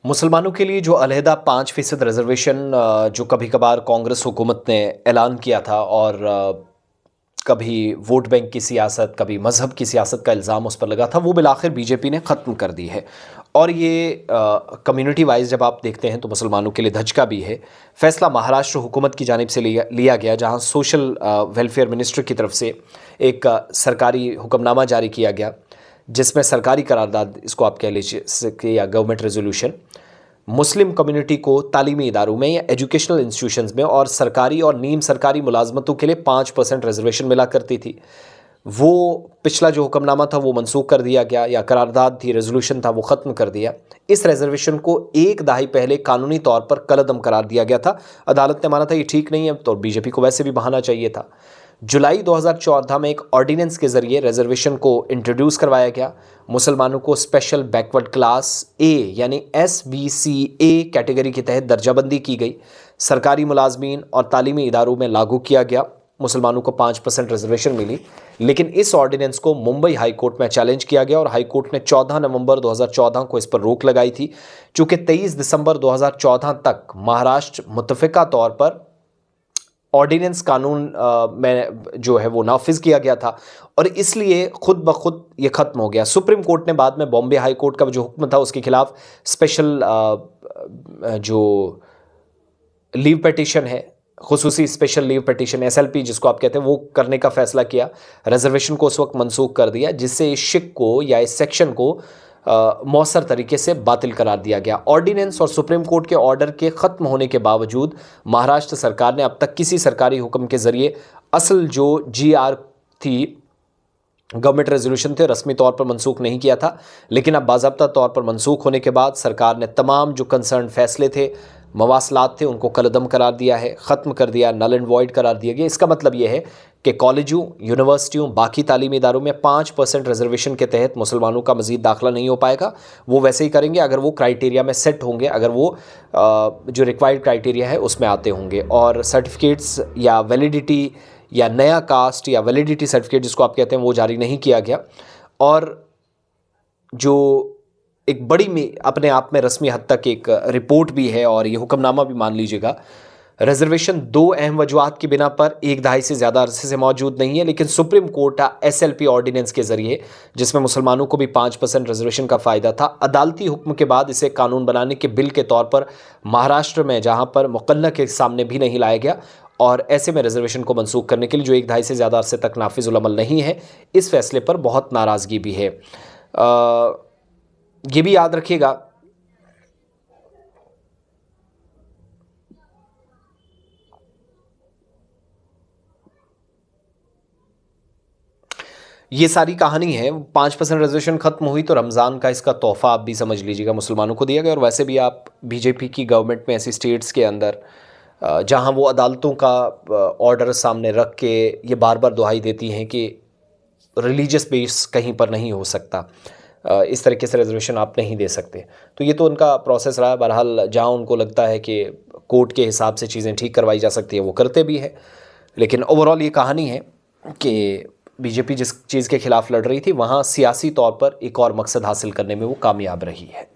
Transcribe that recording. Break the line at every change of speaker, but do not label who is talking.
मुसलमानों के लिए जो अलहदा 5% रिजर्वेशन जो कभी कभार कांग्रेस हुकूमत ने ऐलान किया था और कभी वोट बैंक की सियासत, कभी मज़हब की सियासत का इल्ज़ाम उस पर लगा था, वो बिलाखिर बीजेपी ने ख़त्म कर दी है। और ये कम्युनिटी वाइज जब आप देखते हैं तो मुसलमानों के लिए धचका भी है। फैसला महाराष्ट्र हुकूमत की जानिब से लिया गया, जहां सोशल वेलफेयर मिनिस्टर की तरफ से एक सरकारी हुक्मनामा जारी किया गया, जिसमें सरकारी करारदाद इसको आप कह लीजिए या गवर्नमेंट रेजोल्यूशन मुस्लिम कम्युनिटी को तालीमी इदारों में या एजुकेशनल इंस्टीट्यूशंस में और सरकारी और नीम सरकारी मुलाजमतों के लिए 5% रिजर्वेशन मिला करती थी। वो पिछला जो हुक्मनामा था वो मनसूख कर दिया गया, या करारदाद थी, रेजोल्यूशन था, वो ख़त्म कर दिया। इस रिजर्वेशन को एक दहाई पहले कानूनी तौर पर कलअदम करार दिया गया था। अदालत ने माना था ये ठीक नहीं है, तो बीजेपी को वैसे भी बहाना चाहिए था। जुलाई 2014 में एक ऑर्डिनेंस के ज़रिए रिजर्वेशन को इंट्रोड्यूस करवाया गया। मुसलमानों को स्पेशल बैकवर्ड क्लास ए यानी SBCA कैटेगरी के तहत दर्जाबंदी की गई। सरकारी मुलाजमीन और तालीमी इदारों में लागू किया गया। मुसलमानों को 5% रिजर्वेशन मिली, लेकिन इस ऑर्डिनेंस को मुंबई हाई कोर्ट में चैलेंज किया गया और हाई कोर्ट ने 14 नवंबर 2014 को इस पर रोक लगाई थी। चूँकि 23 दिसंबर 2014 तक महाराष्ट्र मुत्तफ़िका तौर पर ऑर्डिनेंस कानून में जो है वो नाफिज किया गया था, और इसलिए खुद ब खुद ये ख़त्म हो गया। सुप्रीम कोर्ट ने बाद में बॉम्बे हाई कोर्ट का जो हुक्म था उसके खिलाफ स्पेशल जो लीव पिटीशन है, खुसूसी स्पेशल लीव पिटीशन SLP जिसको आप कहते हैं, वो करने का फैसला किया। रिजर्वेशन को उस वक्त मनसूख कर दिया, जिससे इस शिक को या इस सेक्शन को मौसर तरीके से बातिल करार दिया गया। ऑर्डिनेंस और सुप्रीम कोर्ट के ऑर्डर के ख़त्म होने के बावजूद महाराष्ट्र सरकार ने अब तक किसी सरकारी हुक्म के ज़रिए असल जो GR थी, गवर्नमेंट रेजोल्यूशन थे, रस्मी तौर पर मनसूख नहीं किया था। लेकिन अब बाज़ाब्ता तौर पर मनसूख होने के बाद सरकार ने तमाम जो कंसर्न फैसले थे, मवासलात थे, उनको कलअदम करार दिया है, ख़त्म कर दिया, नल एंड वॉइड करार दिया गया। इसका मतलब यह है कि कॉलेजों, यूनिवर्सिटियों, बाकी तालीमी इदारों में 5% रिजर्वेशन के तहत मुसलमानों का मज़ीद दाखिला नहीं हो पाएगा। वो वैसे ही करेंगे अगर वो क्राइटेरिया में सेट होंगे, अगर वो जो रिक्वायर्ड क्राइटेरिया है उसमें आते होंगे। और सर्टिफिकेट्स या वैलिडिटी या नया कास्ट या वैलिडिटी सर्टिफिकेट जिसको आप कहते हैं, वो जारी नहीं किया गया। और जो एक बड़ी में अपने आप में रस्मी हद तक एक रिपोर्ट भी है, और ये हुक्मनामा भी मान लीजिएगा, रिजर्वेशन 2 अहम वजूहात की बिना पर एक दहाई से ज़्यादा अरसे से मौजूद नहीं है। लेकिन सुप्रीम कोर्ट SLP ऑर्डिनेंस के ज़रिए, जिसमें मुसलमानों को भी 5% रिजर्वेशन का फ़ायदा था, अदालती हुक्म के बाद इसे कानून बनाने के बिल के तौर पर महाराष्ट्र में, जहाँ पर मुकन्ना के सामने भी नहीं लाया गया, और ऐसे में रिजर्वेशन को मनसूख करने के लिए जो एक दहाई से ज़्यादा अरसे तक नाफिजुल अमल नहीं है, इस फैसले पर बहुत नाराज़गी भी है। ये भी याद रखिएगा, ये सारी कहानी है। 5% रिजर्वेशन खत्म हुई तो रमज़ान का इसका तोहफा आप भी समझ लीजिएगा मुसलमानों को दिया गया। और वैसे भी आप बीजेपी की गवर्नमेंट में ऐसी स्टेट्स के अंदर जहां वो अदालतों का ऑर्डर सामने रख के ये बार बार दुहाई देती हैं कि रिलीजियस बेस कहीं पर नहीं हो सकता, इस तरीके से रिजर्वेशन आप नहीं दे सकते, तो ये तो उनका प्रोसेस रहा है। बहरहाल जहाँ उनको लगता है कि कोर्ट के हिसाब से चीज़ें ठीक करवाई जा सकती है, वो करते भी है। लेकिन ओवरऑल ये कहानी है कि बीजेपी जिस चीज़ के खिलाफ लड़ रही थी, वहाँ सियासी तौर पर एक और मकसद हासिल करने में वो कामयाब रही है।